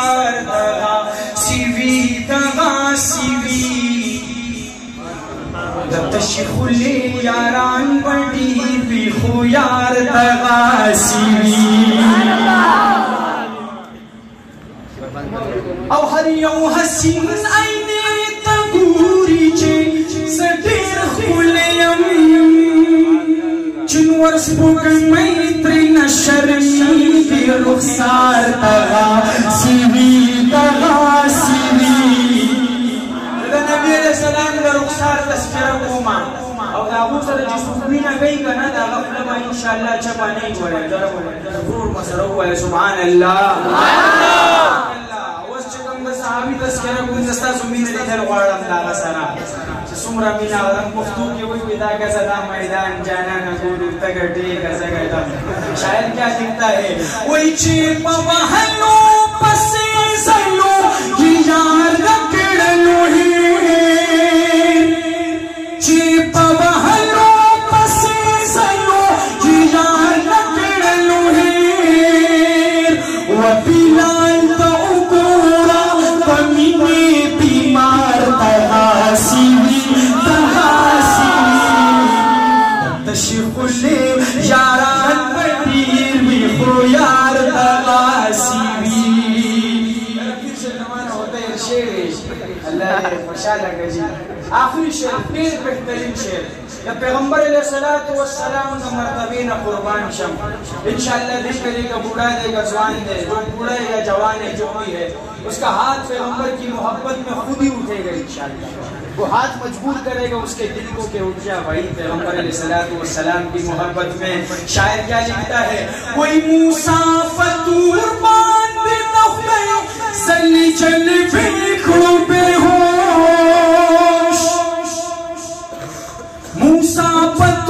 سفر دغا سیوی دغا سیوی دتشخلی یاران بڑی بی خو یار دغا سیوی او هر یو حسین عینی تگوری چه سدیر خولیم چنور سپوگمی ترین شرمی بی رخسار دغا سیوی دغا سیوی نبی علیہ السلام دا رخسار تذکرہ کوما او دا ابو سره چې سپوینه گئی کنه دا غفله به ان شاء الله چپا نه وره ضرور مسره وله سبحان الله اوس چې کوم د صحابي تذکرہ کوم دستا سمینه لیدل غواړم دا سره چې څومره مینا ورم پښتو کې وي دا غزا دا میدان جانا نه ګور تګټي غزا غدا شاید کیا لکھتا ہے وہی چې په وهلو پسې زلو یار رکړلو آخری شعر دیر بہترین شعر یا پیغمبر علیہ السلام کا مرتبین قربان شم انشاءاللہ دل کرے گا بوڑھا دے گا جوان دے جو بوڑھا ہے یا جوان ہے جو بھی ہے اس کا ہاتھ پیغمبر کی محبت میں خود ہی اٹھے گا انشاءاللہ وہ ہاتھ مجبور کرے گا اس کے دل کو کہ اٹھ جا بھائی پیغمبر علیہ السلام کی محبت میں شاعر کیا لکھتا ہے کوئی موسیٰ فتور باندھ نخبے سلی چل بکھو بے ہوش موسیٰ فتور